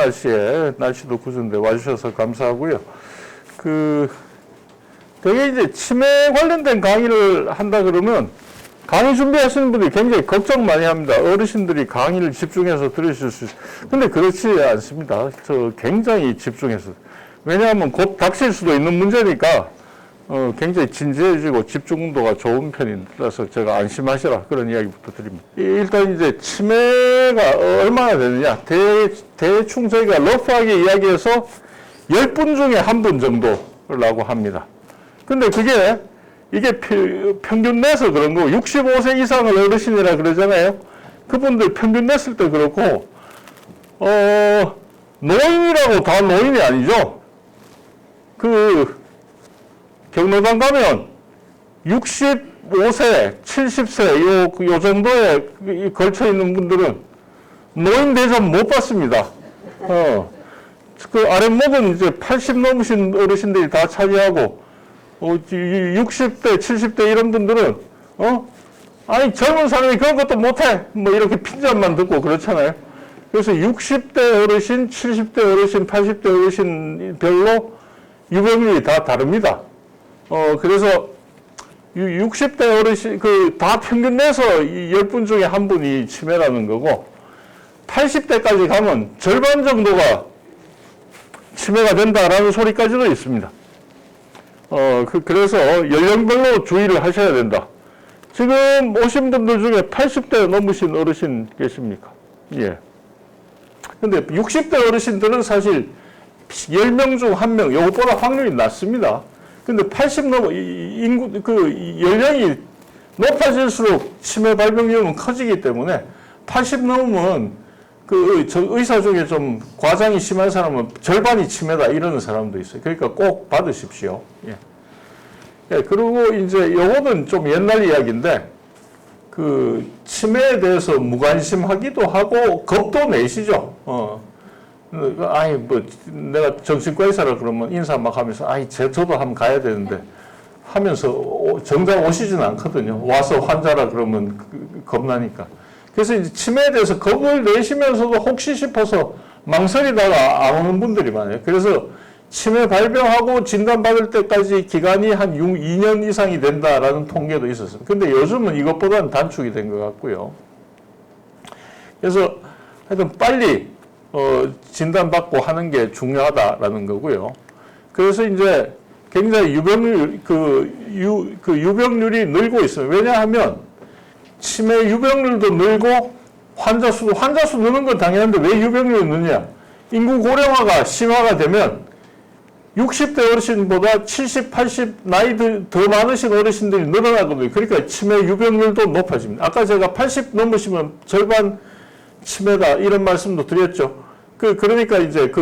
날씨에, 날씨도 구준데 와주셔서 감사하고요. 되게 이제 치매 관련된 강의를 한다 그러면 강의 준비하시는 분들이 굉장히 걱정 많이 합니다. 어르신들이 강의를 집중해서 들으실 수 있어요. 근데 그렇지 않습니다. 저 굉장히 집중해서. 왜냐하면 곧 닥칠 수도 있는 문제니까 굉장히 진지해지고 집중도가 좋은 편이라서 제가 안심하시라 그런 이야기부터 드립니다. 일단 이제 치매가 얼마나 되느냐. 대충 저희가 러프하게 이야기해서 10분 중에 1분 정도라고 합니다. 근데 이게 평균 내서 그런 거고 65세 이상을 어르신이라 그러잖아요. 그분들 평균 냈을 때 그렇고 노인이라고 다 노인이 아니죠. 경로당 가면 65세, 70세 요 정도에 걸쳐 있는 분들은 노인 대접 못 받습니다. 아랫목은 이제 80 넘으신 어르신들이 다 차지하고 60대, 70대 이런 분들은 아니 젊은 사람이 그런 것도 못해 뭐 이렇게 핀잔만 듣고 그렇잖아요. 그래서 60대 어르신, 70대 어르신, 80대 어르신별로 유병률이 다 다릅니다. 그래서 60대 어르신 다 평균 내서 10분 중에 1분이 치매라는 거고 80대까지 가면 절반 정도가 치매가 된다라는 소리까지도 있습니다. 그래서 연령별로 주의를 하셔야 된다. 지금 오신 분들 중에 80대 넘으신 어르신 계십니까? 예. 근데 60대 어르신들은 사실 10명 중 1명, 이것보다 확률이 낮습니다. 근데 80 넘어, 연령이 높아질수록 치매 발병률은 커지기 때문에 80 넘으면 의사 중에 좀 과장이 심한 사람은 절반이 치매다 이러는 사람도 있어요. 그러니까 꼭 받으십시오. 예. 예, 그리고 이제 요거는 좀 옛날 이야기인데, 치매에 대해서 무관심하기도 하고, 겁도 내시죠. 내가 정신과 의사라 그러면 인사 막 하면서, 저도 한번 가야 되는데, 하면서 정작 오시진 않거든요. 와서 환자라 그러면 겁나니까. 그래서 이제 치매에 대해서 겁을 내시면서도 혹시 싶어서 망설이다가 안 오는 분들이 많아요. 그래서 치매 발병하고 진단받을 때까지 기간이 한 2년 이상이 된다라는 통계도 있었어요. 근데 요즘은 이것보다는 단축이 된 것 같고요. 그래서 하여튼 빨리 진단받고 하는 게 중요하다라는 거고요. 그래서 이제 굉장히 유병률이 늘고 있어요. 왜냐하면 치매 유병률도 늘고 환자 수 느는 건 당연한데 왜 유병률이 느냐? 인구 고령화가 심화가 되면 60대 어르신보다 70, 80 나이 더 많으신 어르신들이 늘어나거든요. 그러니까 치매 유병률도 높아집니다. 아까 제가 80 넘으시면 절반 치매다 이런 말씀도 드렸죠. 그러니까 이제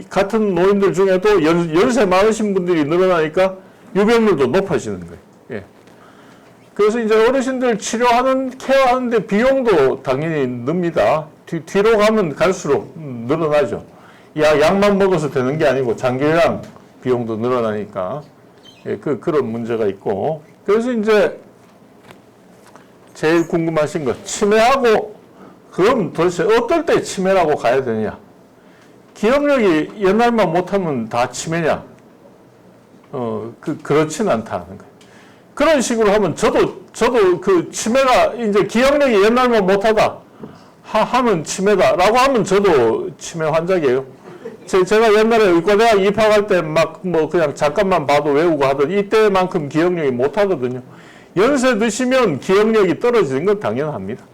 같은 노인들 중에도 연세 많으신 분들이 늘어나니까 유병률도 높아지는 거예요. 예. 그래서 이제 어르신들 케어하는데 비용도 당연히 늡니다. 뒤로 가면 갈수록 늘어나죠. 약만 먹어서 되는 게 아니고 장기요양 비용도 늘어나니까 그런 문제가 있고. 그래서 이제 제일 궁금하신 거 치매하고 그럼 도대체 어떨 때 치매라고 가야 되냐? 기억력이 옛날만 못하면 다 치매냐? 그렇진 않다는 거예요. 그런 식으로 하면 저도 치매가 이제 기억력이 옛날만 못하다 하면 치매다라고 하면 저도 치매 환자예요. 제가 옛날에 의과대학 입학할 때 그냥 잠깐만 봐도 외우고 하던 이때만큼 기억력이 못하거든요. 연세 드시면 기억력이 떨어지는 건 당연합니다.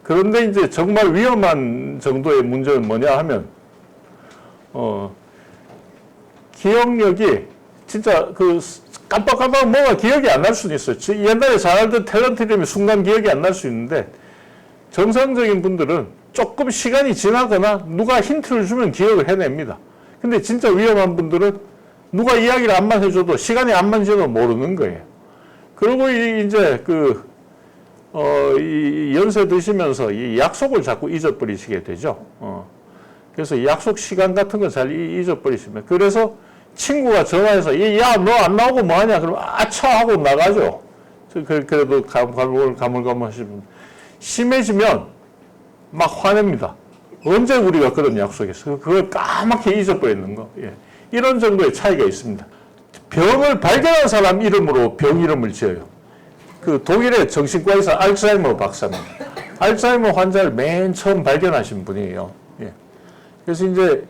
그런데 이제 정말 위험한 정도의 문제는 뭐냐 하면 기억력이 진짜 깜빡깜빡 뭐가 기억이 안 날 수는 있어요. 옛날에 잘 알던 탤런트 이름이 순간 기억이 안 날 수 있는데 정상적인 분들은 조금 시간이 지나거나 누가 힌트를 주면 기억을 해냅니다. 근데 진짜 위험한 분들은 누가 이야기를 안만 해줘도 시간이 안만 지나도 모르는 거예요. 그리고 이제 이 연세 드시면서 이 약속을 자꾸 잊어버리시게 되죠. 그래서 약속 시간 같은 거 잘 잊어버리시면. 그래서 친구가 전화해서 야, 너 안 나오고 뭐 하냐? 그러면 아차 하고 나가죠. 그래도 가물가물하시면 심해지면 막 화냅니다. 언제 우리가 그런 약속했어? 그걸 까맣게 잊어버리는 거. 예. 이런 정도의 차이가 있습니다. 병을 발견한 사람 이름으로 병 이름을 지어요. 그 독일의 정신과 의사 알츠하이머 박사입니다. 알츠하이머 환자를 맨 처음 발견하신 분이에요. 예. 그래서 이제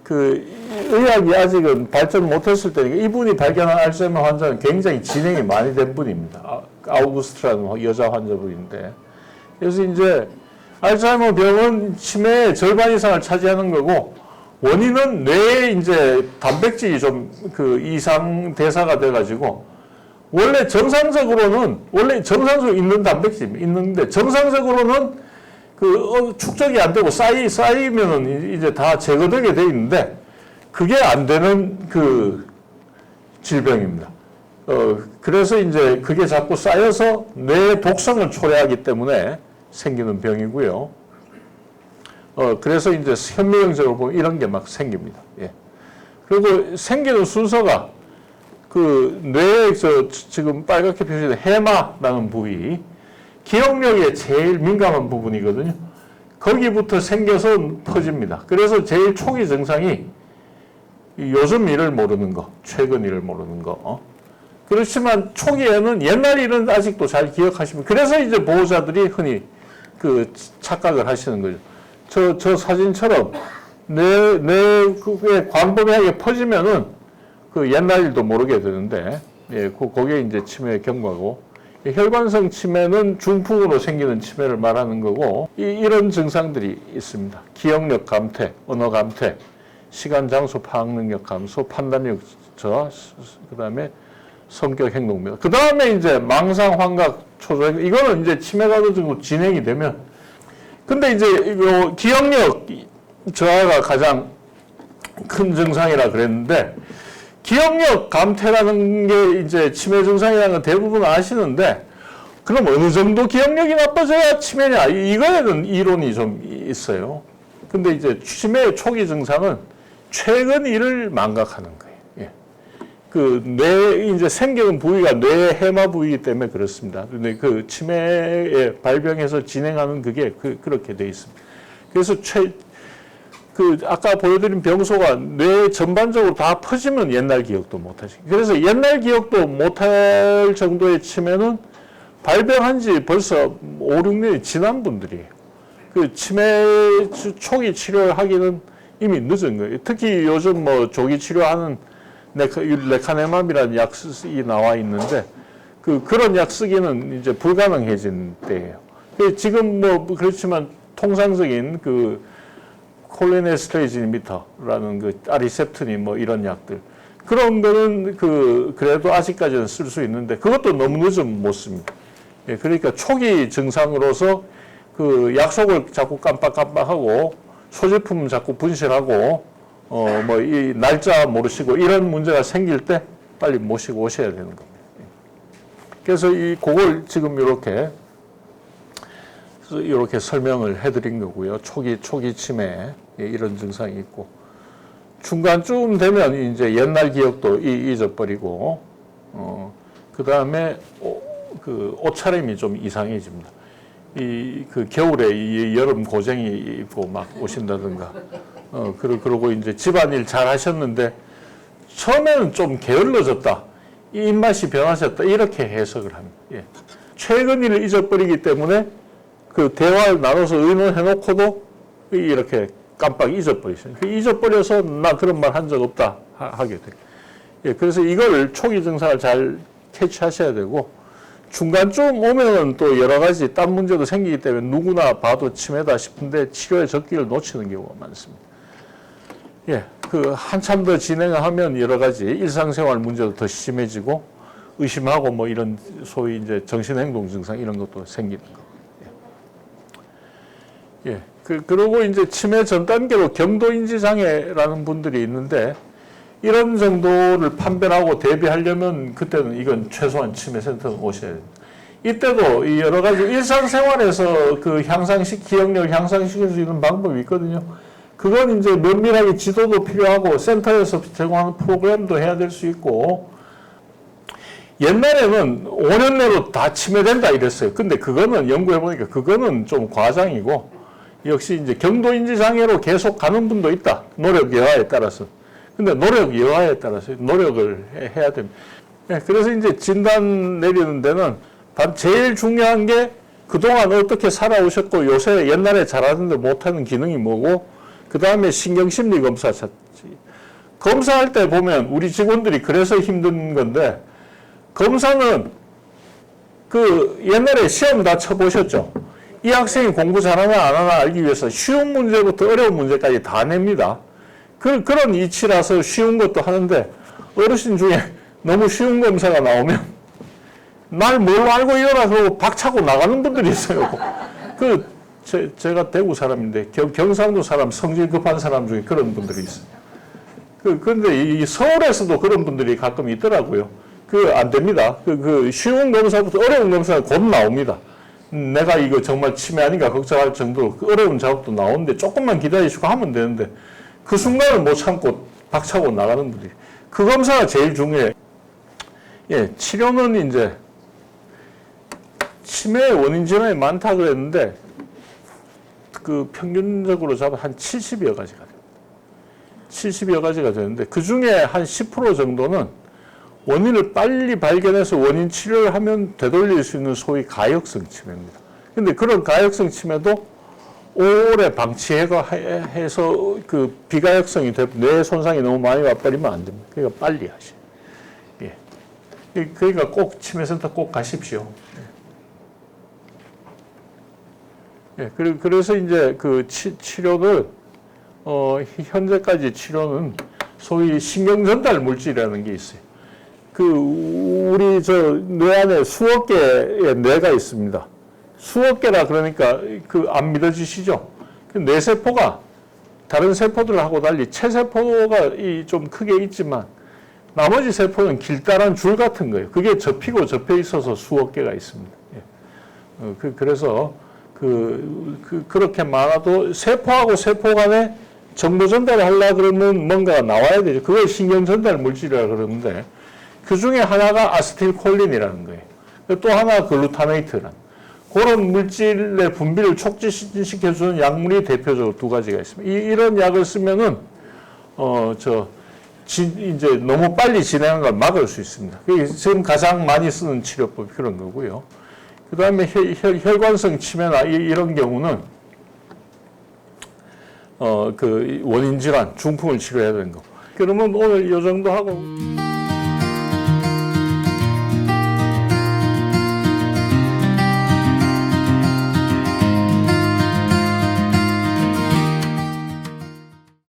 그 의학이 아직은 발전 못했을 때니까 이분이 발견한 알츠하이머 환자는 굉장히 진행이 많이 된 분입니다. 아우구스트라는 여자 환자분인데. 그래서 이제 알츠하이머 병은 치매의 절반 이상을 차지하는 거고, 원인은 뇌에 이제 단백질이 좀 그 이상 대사가 돼가지고, 원래 정상적으로 있는 단백질이 있는데, 정상적으로는 그 축적이 안 되고 쌓이면은 이제 다 제거되게 돼 있는데, 그게 안 되는 그 질병입니다. 그래서 이제 그게 자꾸 쌓여서 뇌의 독성을 초래하기 때문에 생기는 병이고요. 그래서 이제 현미경적으로 보면 이런 게 막 생깁니다. 예. 그리고 생기는 순서가 그 뇌에 지금 빨갛게 표시된 해마라는 부위, 기억력에 제일 민감한 부분이거든요. 거기부터 생겨서 퍼집니다. 그래서 제일 초기 증상이 요즘 일을 모르는 거, 최근 일을 모르는 거. 그렇지만 초기에는 옛날 일은 아직도 잘 기억하시면, 그래서 이제 보호자들이 흔히 그 착각을 하시는 거죠. 저 사진처럼 그게 광범위하게 퍼지면은 그 옛날 일도 모르게 되는데, 예, 그게 이제 치매의 경과고, 혈관성 치매는 중풍으로 생기는 치매를 말하는 거고, 이런 증상들이 있습니다. 기억력 감퇴, 언어 감퇴, 시간, 장소 파악 능력 감소, 판단력 저하, 그 다음에 성격 행동 변화. 그 다음에 이제 망상, 환각, 초조행, 이거는 이제 치매가 진행이 되면, 근데 이제 이 기억력 저하가 가장 큰 증상이라 그랬는데, 기억력 감퇴라는 게 이제 치매 증상이라는 건 대부분 아시는데, 그럼 어느 정도 기억력이 나빠져야 치매냐? 이거에는 이론이 좀 있어요. 근데 이제 치매의 초기 증상은 최근 일을 망각하는 거예요. 예. 그 뇌 이제 생기는 부위가 뇌의 해마 부위이기 때문에 그렇습니다. 근데 그 치매의 발병해서 진행하는 그게 그렇게 돼 있습니다. 그래서 아까 보여드린 병소가 뇌 전반적으로 다 퍼지면 옛날 기억도 못하시고, 그래서 옛날 기억도 못할 정도의 치매는 발병한 지 벌써 5, 6년이 지난 분들이에요. 그 치매 초기 치료를 하기는 이미 늦은 거예요. 특히 요즘 뭐 조기 치료하는 레카네맘이라는 약이 나와 있는데, 그런 약 쓰기는 이제 불가능해진 때예요. 지금 뭐 그렇지만 통상적인 콜리네스테이지 인히비터라는 아리셉트닌 뭐 이런 약들, 그런 거는 그래도 아직까지는 쓸 수 있는데, 그것도 너무 늦으면 못 씁니다. 예, 그러니까 초기 증상으로서 그 약속을 자꾸 깜빡깜빡하고 소지품 자꾸 분실하고 뭐 이 날짜 모르시고 이런 문제가 생길 때 빨리 모시고 오셔야 되는 겁니다. 그래서 그걸 지금 이렇게 설명을 해드린 거고요. 초기 치매 이런 증상이 있고, 중간쯤 되면 이제 옛날 기억도 잊어버리고, 그 다음에 옷차림이 좀 이상해집니다. 겨울에 여름 고쟁이 입고 막 오신다든가, 그러고 이제 집안일 잘 하셨는데 처음에는 좀 게을러졌다, 입맛이 변하셨다, 이렇게 해석을 합니다. 예. 최근 일을 잊어버리기 때문에 그 대화를 나눠서 의논해놓고도 이렇게 깜빡 잊어버리시죠. 잊어버려서 나 그런 말 한 적 없다 하게 돼요. 예, 그래서 이걸 초기 증상을 잘 캐치하셔야 되고, 중간쯤 오면은 또 여러 가지 딴 문제도 생기기 때문에 누구나 봐도 치매다 싶은데 치료의 적기를 놓치는 경우가 많습니다. 예, 한참 더 진행을 하면 여러 가지 일상생활 문제도 더 심해지고, 의심하고 뭐 이런 소위 이제 정신행동 증상 이런 것도 생기는 거. 예. 그리고 이제 치매 전 단계로 경도인지 장애라는 분들이 있는데, 이런 정도를 판별하고 대비하려면 그때는 이건 최소한 치매센터 오셔야 됩니다. 이때도 여러 가지 일상생활에서 기억력을 향상시킬 수 있는 방법이 있거든요. 그건 이제 면밀하게 지도도 필요하고 센터에서 제공하는 프로그램도 해야 될 수 있고, 옛날에는 5년 내로 다 치매된다 이랬어요. 근데 그거는 연구해보니까 그거는 좀 과장이고, 역시 이제 경도인지 장애로 계속 가는 분도 있다. 노력 여하에 따라서. 근데 노력 여하에 따라서 노력을 해야 됩니다. 그래서 이제 진단 내리는 데는 제일 중요한 게 그동안 어떻게 살아오셨고 요새 옛날에 잘하는데 못하는 기능이 뭐고 그 다음에 신경심리 검사 찾지. 검사할 때 보면 우리 직원들이 그래서 힘든 건데 검사는 그 옛날에 시험 다 쳐보셨죠? 이 학생이 공부 잘하나 안 하나 알기 위해서 쉬운 문제부터 어려운 문제까지 다 냅니다. 그런 이치라서 쉬운 것도 하는데 어르신 중에 너무 쉬운 검사가 나오면 날 뭘 알고 일어나서 박차고 나가는 분들이 있어요. 제가 대구 사람인데 경상도 사람 성질 급한 사람 중에 그런 분들이 있어요. 그런데 이 서울에서도 그런 분들이 가끔 있더라고요. 안 됩니다. 쉬운 검사부터 어려운 검사가 곧 나옵니다. 내가 이거 정말 치매 아닌가 걱정할 정도로 어려운 작업도 나오는데 조금만 기다리시고 하면 되는데 그 순간을 못 참고 박차고 나가는 분들이. 그 검사가 제일 중요해. 예, 치료는 이제 치매의 원인 질환이 많다 그랬는데 그 평균적으로 잡아 한 70여 가지가 됩니다. 70여 가지가 되는데 그 중에 한 10% 정도는 원인을 빨리 발견해서 원인 치료를 하면 되돌릴 수 있는 소위 가역성 치매입니다. 근데 그런 가역성 치매도 오래 방치해서 그 비가역성이 뇌 손상이 너무 많이 와버리면 안 됩니다. 그러니까 빨리 하시. 예. 그러니까 꼭 치매센터 꼭 가십시오. 예. 그래서 이제 그 치료를 현재까지 치료는 소위 신경전달 물질이라는 게 있어요. 우리 뇌 안에 수억 개의 뇌가 있습니다. 수억 개라 그러니까 안 믿어지시죠? 뇌세포가 다른 세포들하고 달리 체세포가 좀 크게 있지만 나머지 세포는 길다란 줄 같은 거예요. 그게 접히고 접혀 있어서 수억 개가 있습니다. 예. 그래서 그렇게 많아도 세포하고 세포 간에 정보 전달을 하려고 그러면 뭔가가 나와야 되죠. 그걸 신경전달 물질이라고 그러는데 그 중에 하나가 아세틸콜린이라는 거예요. 또 하나가 글루타메이트라는 그런 물질의 분비를 촉진시켜주는 약물이 대표적으로 두 가지가 있습니다. 이런 약을 쓰면은 이제 너무 빨리 진행하는 걸 막을 수 있습니다. 그게 지금 가장 많이 쓰는 치료법이 그런 거고요. 그 다음에 혈관성 치매나 이런 경우는 원인 질환, 중풍을 치료해야 되는 거. 그러면 오늘 이 정도 하고.